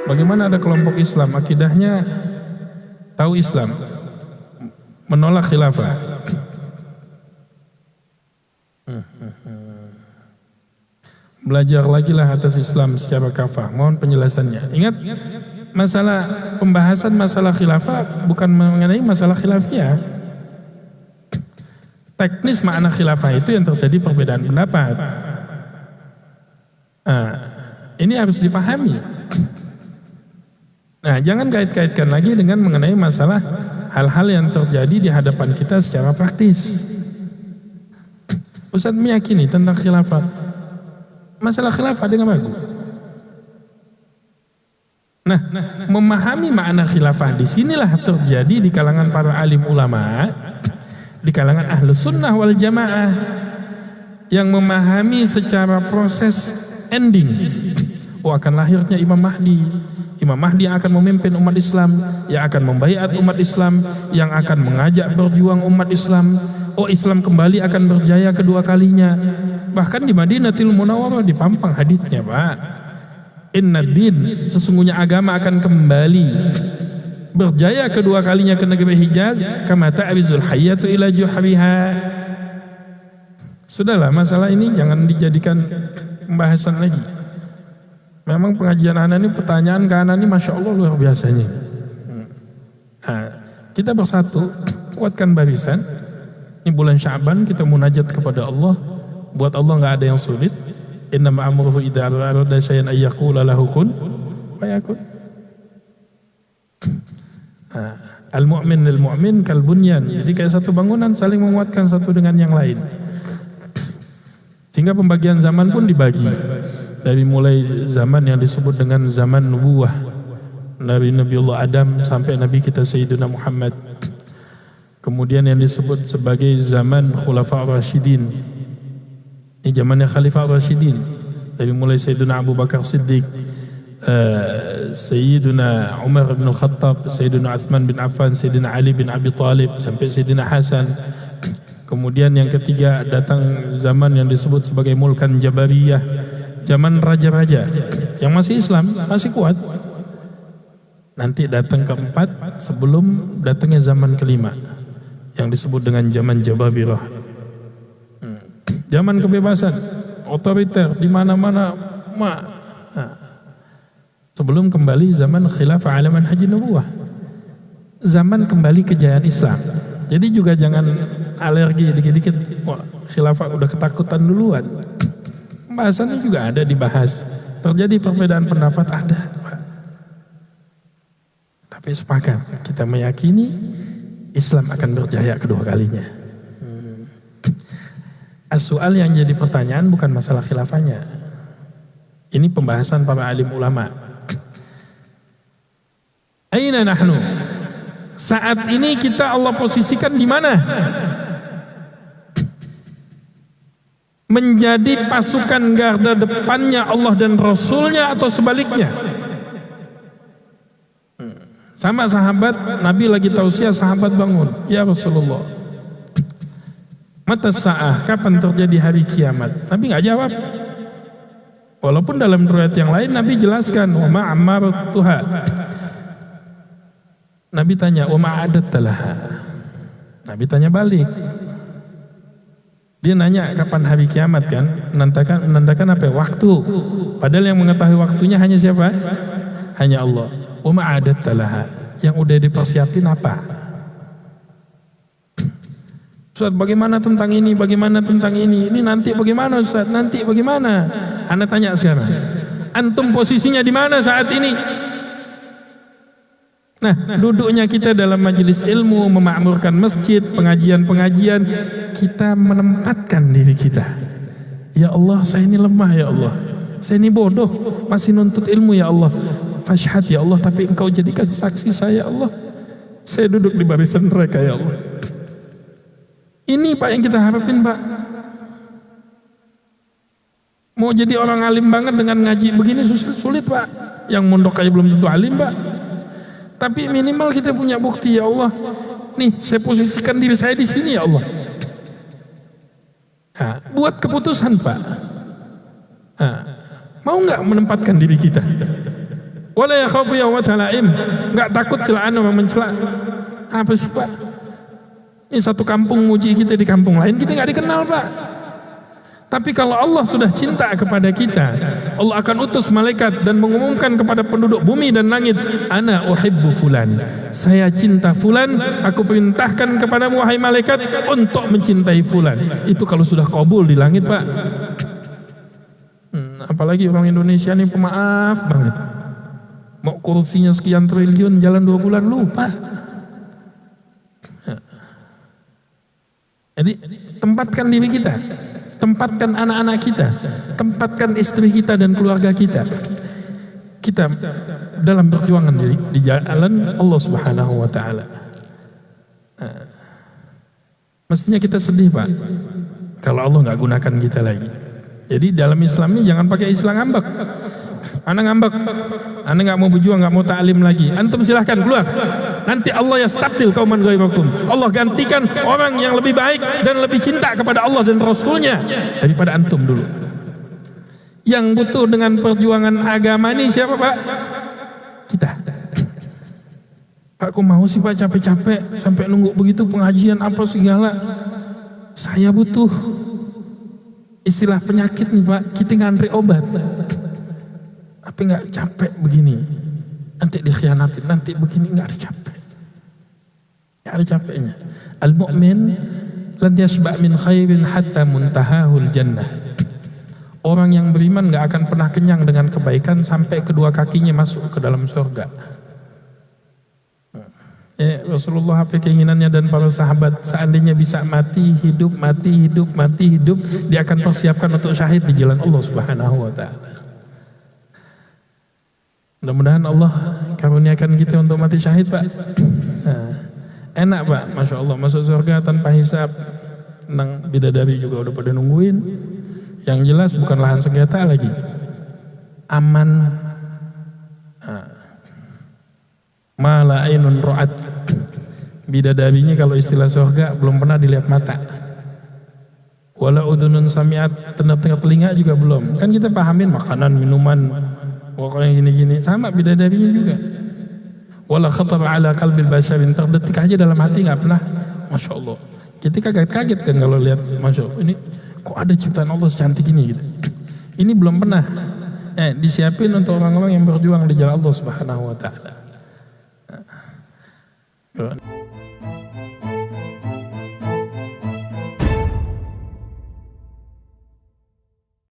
Bagaimana ada kelompok Islam, akidahnya tahu Islam, menolak khilafah. Belajar lagi lah atas Islam secara kafah. Mohon penjelasannya. Ingat, masalah pembahasan masalah khilafah bukan mengenai masalah khilafiyah. Teknis makna khilafah itu yang terjadi perbedaan pendapat. Ini harus dipahami. Nah, jangan kait-kaitkan lagi dengan mengenai masalah hal-hal yang terjadi di hadapan kita secara praktis. Ustaz meyakini tentang khilafah. Masalah khilafah dengan bagus. Nah, memahami makna khilafah di sinilah terjadi di kalangan para alim ulama, di kalangan ahlus sunnah wal jamaah yang memahami secara proses ending. Akan lahirnya Imam Mahdi. Imam Mahdi yang akan memimpin umat Islam, yang akan membaiat umat Islam, yang akan mengajak berjuang umat Islam. Islam kembali akan berjaya kedua kalinya. Bahkan di Madinatul Munawwarah dipampang hadisnya, Pak. Inna din, sesungguhnya agama akan kembali berjaya kedua kalinya ke negeri Hijaz, kama ta'bizul hayyatu ila juhriha. Sudahlah, masalah ini jangan dijadikan pembahasan lagi. Memang pengajian anak ini, pertanyaan ke anak ini Masya Allah luar biasanya. Kita bersatu, kuatkan barisan. Ini bulan Sya'ban, kita munajat kepada Allah. Buat Allah nggak ada yang sulit. Innama amruhu idza arada syai'an ay yaqula lahu kun fayakun. Al-mu'min lil mu'min kal bunyan. Jadi kayak satu bangunan saling menguatkan satu dengan yang lain. Sehingga pembagian zaman pun dibagi. Dari mulai zaman yang disebut dengan zaman nubuwah, dari Nabiullah Adam sampai Nabi kita Sayyidina Muhammad. Kemudian yang disebut sebagai zaman Khulafa Rasyidin, ini zamannya Khalifah Rasyidin, dari mulai Sayyidina Abu Bakar Siddiq, Sayyidina Umar bin Khattab, Sayyidina Uthman bin Affan, Sayyidina Ali bin Abi Talib, sampai Sayyidina Hasan. Kemudian yang ketiga datang zaman yang disebut sebagai Mulkan Jabariyah, zaman raja-raja yang masih Islam, masih kuat. Nanti datang keempat sebelum datangnya zaman kelima yang disebut dengan zaman Jababirah. Zaman kebebasan, otoriter di mana-mana. Sebelum kembali zaman khilafah ala manhajin nubuwah. Zaman kembali kejayaan Islam. Jadi juga jangan alergi dikit-dikit. Khilafah udah ketakutan duluan. Pembahasannya juga ada dibahas. Terjadi perbedaan pendapat ada. Tapi sepakat kita meyakini Islam akan berjaya kedua kalinya. Soal yang jadi pertanyaan bukan masalah khilafahnya. Ini pembahasan para alim ulama. Aina nahnu? Saat ini kita Allah posisikan di mana? Menjadi pasukan garda depannya Allah dan Rasulnya atau sebaliknya? Sama sahabat, Nabi lagi tausiah, sahabat bangun, ya Rasulullah, mata sa'ah, kapan terjadi hari kiamat? Nabi nggak jawab. Walaupun dalam riwayat yang lain Nabi jelaskan, wa ma amartuha. Nabi tanya, wa ma adattalaha. Nabi tanya balik. Dia nanya kapan hari kiamat kan? Menandakan apa? Waktu. Padahal yang mengetahui waktunya hanya siapa? Hanya Allah. Wa ma adattalaha. Yang udah dipersiapin apa? Ustaz, bagaimana tentang ini? Bagaimana tentang ini? Ini nanti bagaimana Ustaz? Nanti bagaimana? Anda tanya sekarang. Antum posisinya di mana saat ini? Nah, duduknya kita dalam majelis ilmu, memakmurkan masjid, pengajian-pengajian, kita menempatkan diri kita. Ya Allah, saya ini lemah ya Allah. Saya ini bodoh, masih nuntut ilmu ya Allah. Fashhad ya Allah, tapi Engkau jadikan saksi saya ya Allah. Saya duduk di barisan mereka ya Allah. Ini Pak yang kita harapin Pak. Mau jadi orang alim banget dengan ngaji begini sulit Pak. Yang mondok aja belum tentu alim Pak. Tapi minimal kita punya bukti ya Allah. Nih saya posisikan diri saya di sini ya Allah. Nah, buat keputusan Pak. Nah, mau nggak menempatkan diri kita? Wala yakhafu yawmata la'im, enggak takut celaan orang mencela. Apa sih Pak? Ini satu kampung muji kita, di kampung lain kita enggak dikenal Pak. Tapi kalau Allah sudah cinta kepada kita, Allah akan utus malaikat dan mengumumkan kepada penduduk bumi dan langit, ana uhibbu fulan, saya cinta fulan, aku perintahkan kepadamu wahai malaikat untuk mencintai fulan. Itu kalau sudah kabul di langit Pak. Apalagi orang Indonesia ini pemaaf banget, mau korupsinya sekian triliun jalan 2 bulan lupa. Jadi tempatkan diri kita, tempatkan anak-anak kita, tempatkan istri kita dan keluarga kita. Kita dalam perjuangan di jalan Allah Subhanahu wa taala. Mestinya kita sedih Pak kalau Allah nggak gunakan kita lagi. Jadi dalam Islam ini jangan pakai istilah ngambek. Ana ngambek, ana nggak mau berjuang, nggak mau ta'lim lagi. Antum silahkan keluar. Nanti Allah yastabdil qauman ghairakum. Allah gantikan orang yang lebih baik dan lebih cinta kepada Allah dan Rasulnya daripada antum dulu. Yang butuh dengan perjuangan agama ini siapa Pak? Kita. Aku mau sih Pak capek-capek sampai nunggu begitu pengajian apa segala. Saya butuh. Istilah penyakit nih Pak, kita ngantri obat. Tapi nggak capek begini, nanti dikhianatin, nanti begini, nggak ada capek, nggak ada capeknya. Al-mu'min lan yashba' min khairin hatta muntahahul jannah. Orang yang beriman nggak akan pernah kenyang dengan kebaikan sampai kedua kakinya masuk ke dalam surga. Rasulullah apa keinginannya dan para sahabat, seandainya bisa mati hidup, mati hidup, mati hidup, dia akan persiapkan untuk syahid di jalan Allah Subhanahu wa taala. Mudah-mudahan Allah karuniakan kita untuk mati syahid Pak. Enak Pak, Masya Allah, masuk surga tanpa hisab. Tenang, bidadari juga udah pada nungguin. Yang jelas bukan lahan sengketa lagi, aman. Mala ainun ro'at, bidadarinya kalau istilah surga belum pernah dilihat mata. Wala udhunun sami'at, tengah-tengah telinga juga belum. Kan kita pahamin makanan, minuman, pokoknya gini-gini, sama bidadarinya juga. Wala khatar ala qalbil basyarin, terdetik aja dalam hati nggak pernah. Masya Allah, kita kaget-kaget kan kalau lihat, Masya Allah, ini kok ada ciptaan Allah secantik ini gitu. Ini belum pernah disiapin untuk orang-orang yang berjuang di jalan Allah Subhanahu wa taala.